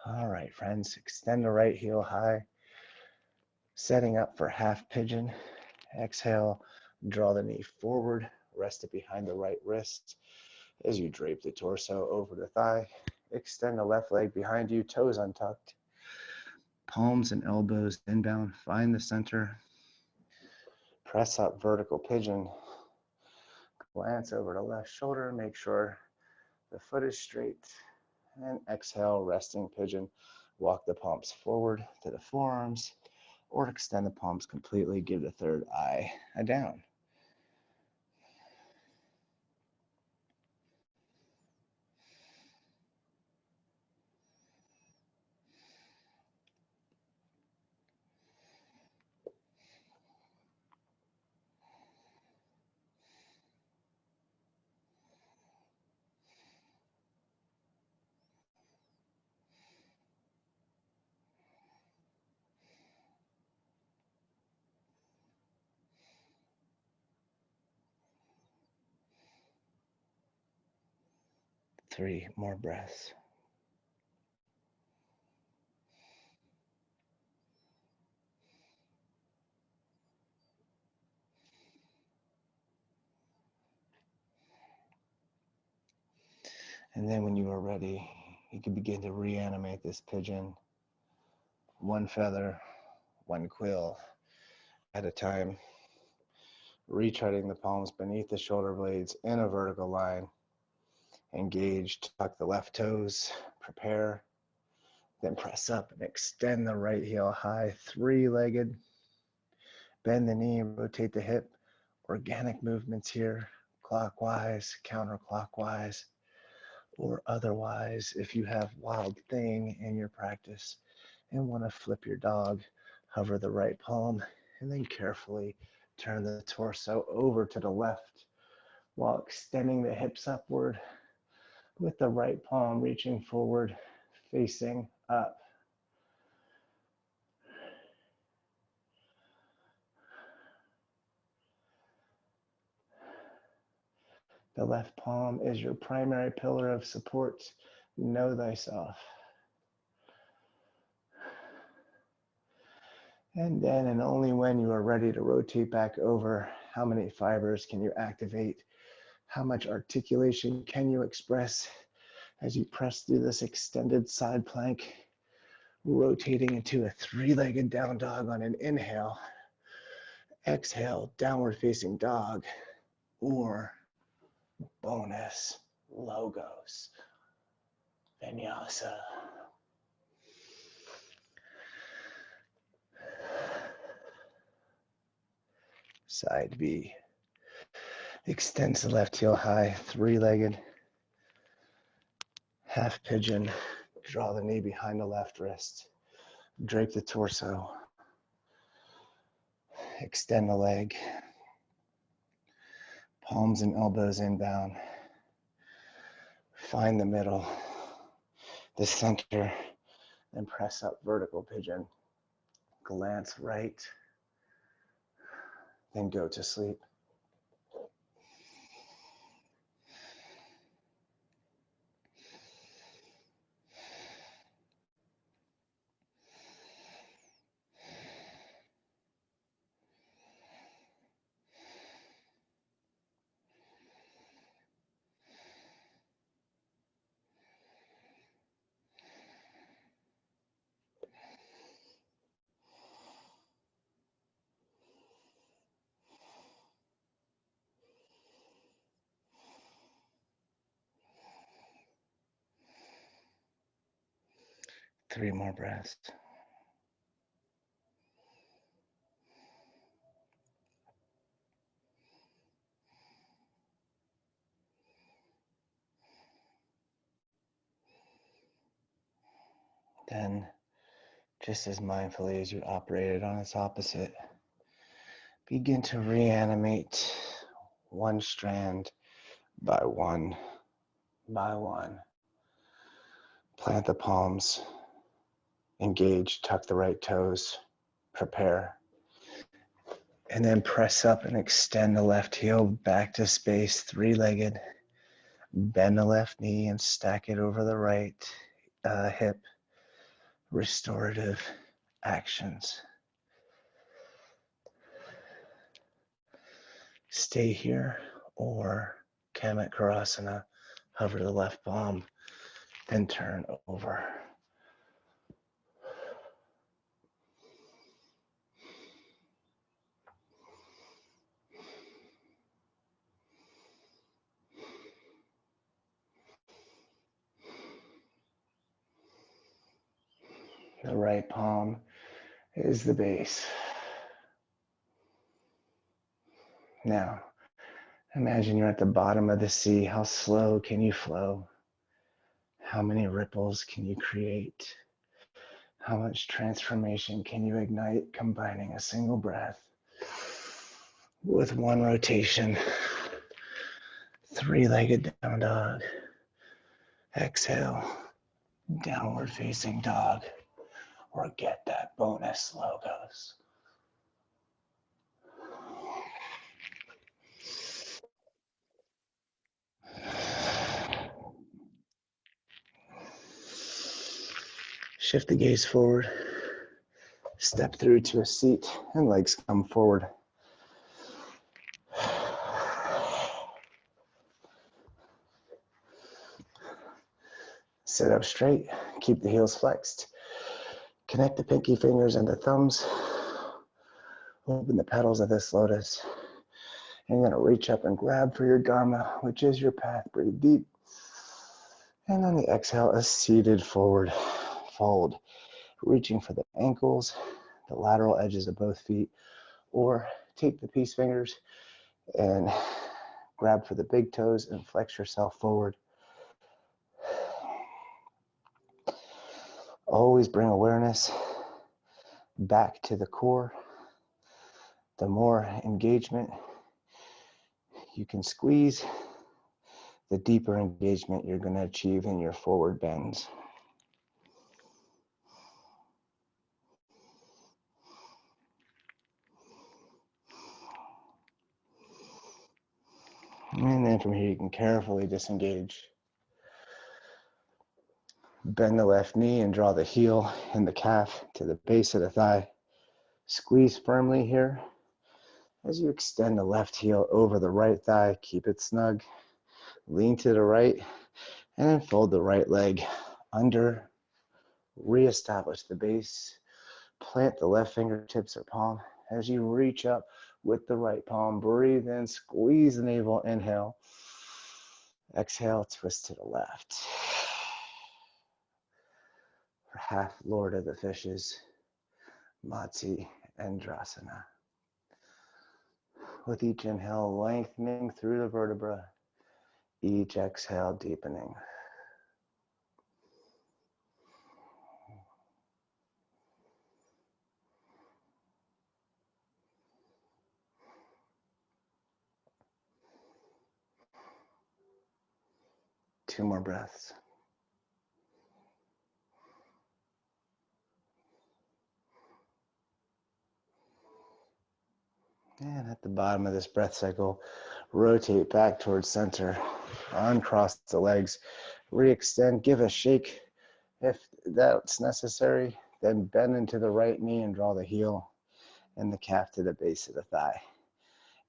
[SPEAKER 1] All right, friends, extend the right heel high, setting up for half pigeon. Exhale, draw the knee forward, rest it behind the right wrist as you drape the torso over the thigh. Extend the left leg behind you, toes untucked. Palms and elbows inbound, find the center. Press up, vertical pigeon. Glance over the left shoulder, make sure the foot is straight. And exhale, resting pigeon. Walk the palms forward to the forearms, or extend the palms completely, give the third eye a down. Three more breaths. And then when you are ready, you can begin to reanimate this pigeon, one feather, one quill at a time, retreading the palms beneath the shoulder blades in a vertical line. Engage, tuck the left toes, prepare, then press up and extend the right heel high, three-legged. Bend the knee, rotate the hip. Organic movements here, clockwise, counterclockwise, or otherwise. If you have wild thing in your practice and want to flip your dog, hover the right palm and then carefully turn the torso over to the left while extending the hips upward with the right palm reaching forward, facing up. The left palm is your primary pillar of support. Know thyself. And then, and only when you are ready to rotate back over, how many fibers can you activate? How much articulation can you express as you press through this extended side plank, rotating into a three-legged down dog on an inhale. Exhale, downward facing dog, or bonus logos, vinyasa. Side B. Extends the left heel high, three-legged, half pigeon. Draw the knee behind the left wrist. Drape the torso. Extend the leg. Palms and elbows inbound. Find the middle, the center, and press up vertical pigeon. Glance right, then go to sleep. Three more breaths. Then, just as mindfully as you operated on its opposite, begin to reanimate one strand by one by one. Plant the palms, engage, tuck the right toes, prepare. And then press up and extend the left heel back to space, three-legged. Bend the left knee and stack it over the right hip. Restorative actions. Stay here, or Kamatkarasana, hover the left palm, then turn over. The right palm is the base. Now, imagine you're at the bottom of the sea. How slow can you flow? How many ripples can you create? How much transformation can you ignite combining a single breath with one rotation? Three-legged down dog. Exhale, downward facing dog, or get that bonus logos. Shift the gaze forward. Step through to a seat and legs come forward. Sit up straight, keep the heels flexed. Connect the pinky fingers and the thumbs. Open the petals of this lotus. And you're gonna reach up and grab for your dharma, which is your path. Breathe deep. And on the exhale, a seated forward fold. Reaching for the ankles, the lateral edges of both feet, or take the peace fingers and grab for the big toes and flex yourself forward. Always bring awareness back to the core. The more engagement you can squeeze, the deeper engagement you're going to achieve in your forward bends. And then from here, you can carefully disengage. Bend the left knee and draw the heel and the calf to the base of the thigh. Squeeze firmly here. As you extend the left heel over the right thigh, keep it snug. Lean to the right, and then fold the right leg under. Reestablish the base. Plant the left fingertips or palm. As you reach up with the right palm, breathe in, squeeze the navel, inhale. Exhale, twist to the left. For half Lord of the Fishes, Matsi Endrasana. With each inhale, lengthening through the vertebra. Each exhale, deepening. Two more breaths. And at the bottom of this breath cycle, rotate back towards center. Uncross the legs. Re-extend. Give a shake if that's necessary. Then bend into the right knee and draw the heel and the calf to the base of the thigh.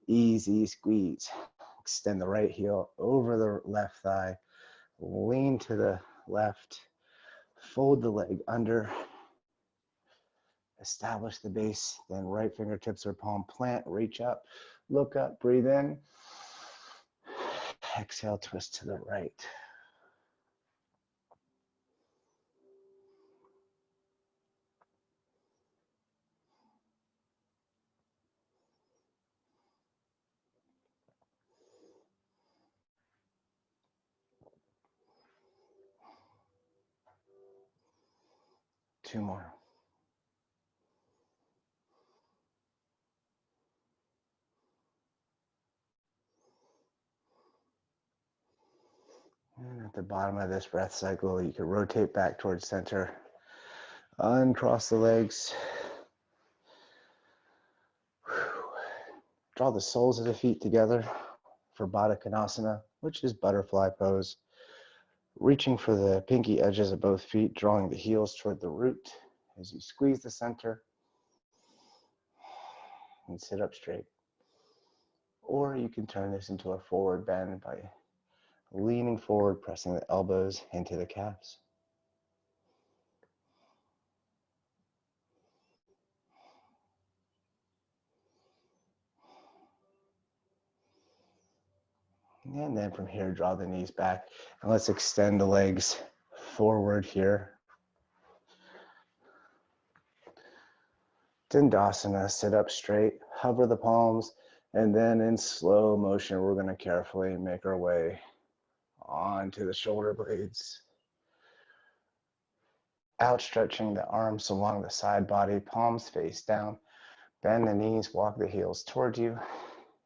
[SPEAKER 1] Easy squeeze. Extend the right heel over the left thigh. Lean to the left. Fold the leg under. Establish the base. Then right fingertips or palm plant. Reach up. Look up. Breathe in. Exhale, twist to the right. Two more. And at the bottom of this breath cycle, you can rotate back towards center. Uncross the legs. Draw the soles of the feet together for Baddha Konasana, which is butterfly pose. Reaching for the pinky edges of both feet, drawing the heels toward the root as you squeeze the center and sit up straight. Or you can turn this into a forward bend by leaning forward, pressing the elbows into the calves. And then from here, draw the knees back. And let's extend the legs forward here. Dandasana, sit up straight, hover the palms, and then in slow motion, we're going to carefully make our way onto the shoulder blades. Outstretching the arms along the side body, palms face down. Bend the knees, walk the heels toward you,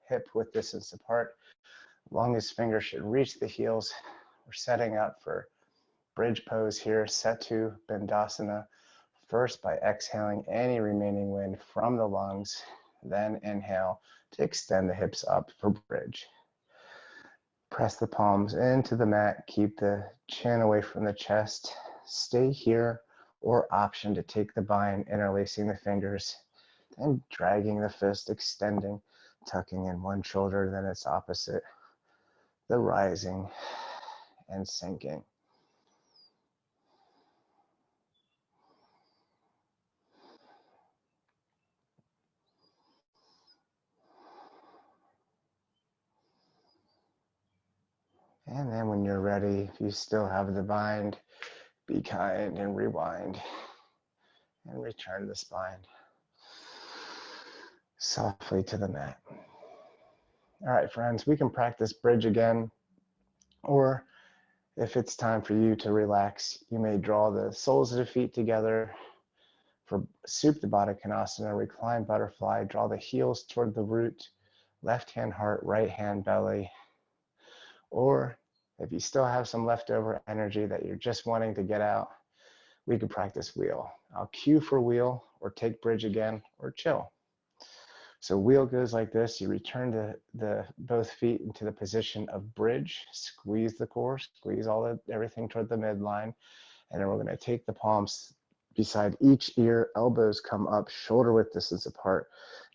[SPEAKER 1] hip width distance apart. Longest finger should reach the heels. We're setting up for bridge pose here, Setu Bandhasana. First by exhaling any remaining wind from the lungs, then inhale to extend the hips up for bridge. Press the palms into the mat, keep the chin away from the chest. Stay here, or option to take the bind, interlacing the fingers, and dragging the fist, extending, tucking in one shoulder, then its opposite. The rising and sinking. And then when you're ready, if you still have the bind, be kind and rewind and return the spine softly to the mat. All right, friends, we can practice bridge again, or if it's time for you to relax, you may draw the soles of the feet together for Supta Baddha Konasana, recline butterfly, draw the heels toward the root, left hand heart, right hand belly. Or if you still have some leftover energy that you're just wanting to get out, we could practice wheel. I'll cue for wheel, or take bridge again, or chill. So wheel goes like this. You return the both feet into the position of bridge. Squeeze the core, squeeze everything toward the midline. And then we're going to take the palms beside each ear. Elbows come up, shoulder width distance apart.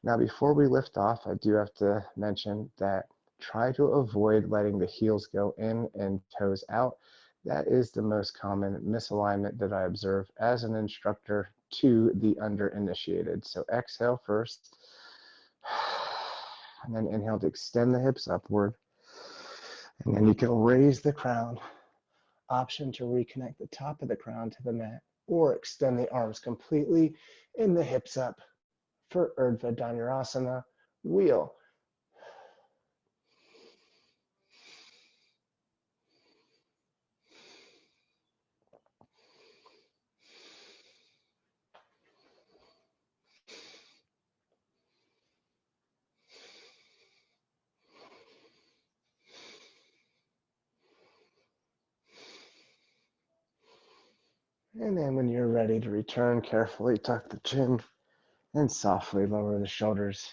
[SPEAKER 1] Now, before we lift off, I do have to mention that try to avoid letting the heels go in and toes out. That is the most common misalignment that I observe as an instructor to the under-initiated. So exhale first. And then inhale to extend the hips upward. And then you can raise the crown. Option to reconnect the top of the crown to the mat or extend the arms completely in the hips up for Urdhva Dhanurasana, wheel. And then when you're ready to return, carefully tuck the chin and softly lower the shoulders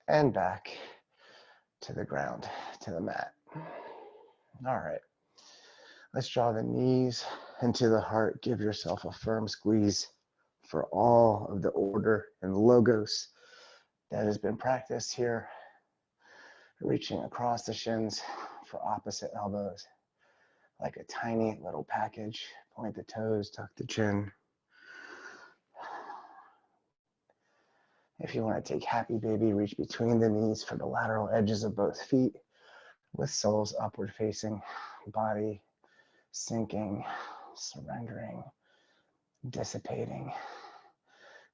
[SPEAKER 1] and back to the ground, to the mat. All right, let's draw the knees into the heart. Give yourself a firm squeeze for all of the order and logos that has been practiced here. Reaching across the shins for opposite elbows, like a tiny little package. Point the toes, tuck the chin. If you want to take happy baby, reach between the knees for the lateral edges of both feet with soles upward facing, body sinking, surrendering, dissipating,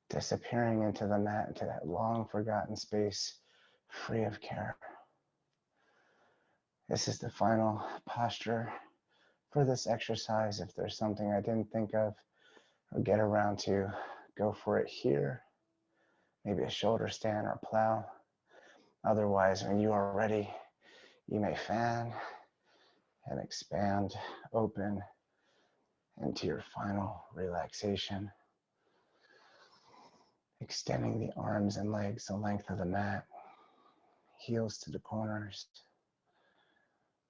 [SPEAKER 1] disappearing into the mat, into that long forgotten space, free of care. This is the final posture for this exercise. If there's something I didn't think of or get around to, go for it here. Maybe a shoulder stand or plow. Otherwise, when you are ready, you may fan and expand, open into your final relaxation. Extending the arms and legs the length of the mat, heels to the corners.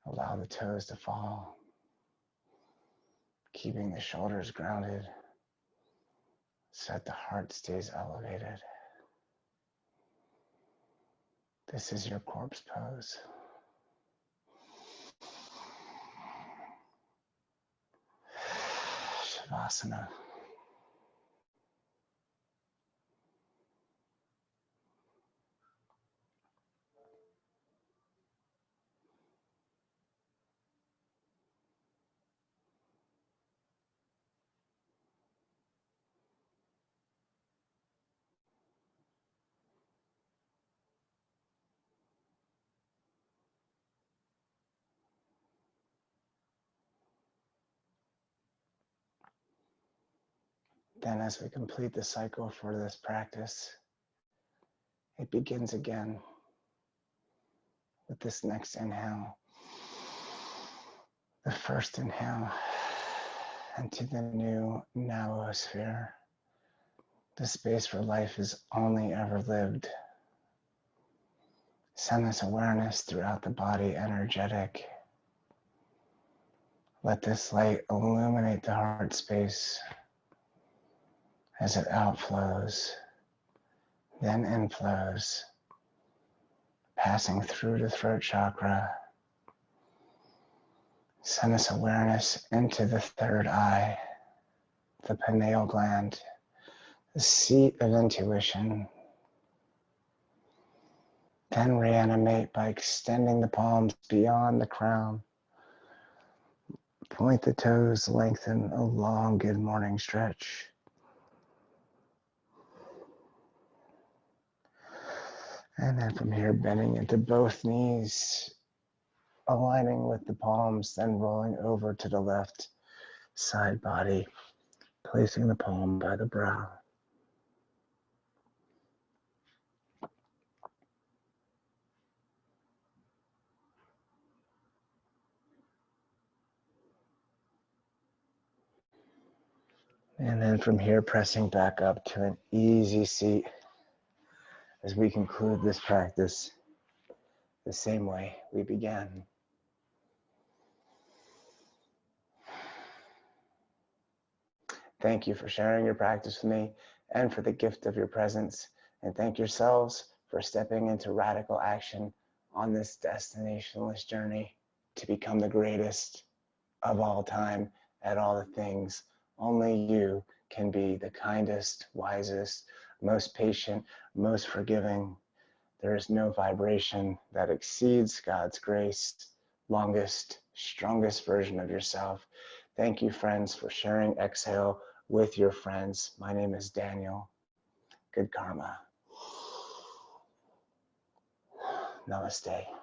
[SPEAKER 1] Allow the toes to fall, keeping the shoulders grounded so that the heart stays elevated. This is your corpse pose. Shavasana. Then as we complete the cycle for this practice, it begins again with this next inhale. The first inhale into the new Nowosphere, the space where life is only ever lived. Send this awareness throughout the body, energetic. Let this light illuminate the heart space as it outflows, then inflows, passing through the throat chakra. Send this awareness into the third eye, the pineal gland, the seat of intuition. Then reanimate by extending the palms beyond the crown. Point the toes, lengthen a long good morning stretch. And then from here, bending into both knees, aligning with the palms, then rolling over to the left side body, placing the palm by the brow. And then from here, pressing back up to an easy seat as we conclude this practice the same way we began. Thank you for sharing your practice with me and for the gift of your presence. And thank yourselves for stepping into radical action on this destinationless journey to become the greatest of all time at all the things. Only you can be the kindest, wisest, most patient, most forgiving. There is no vibration that exceeds God's grace, longest, strongest version of yourself. Thank you, friends, for sharing Exhale with your friends. My name is Daniel. Good karma. Namaste.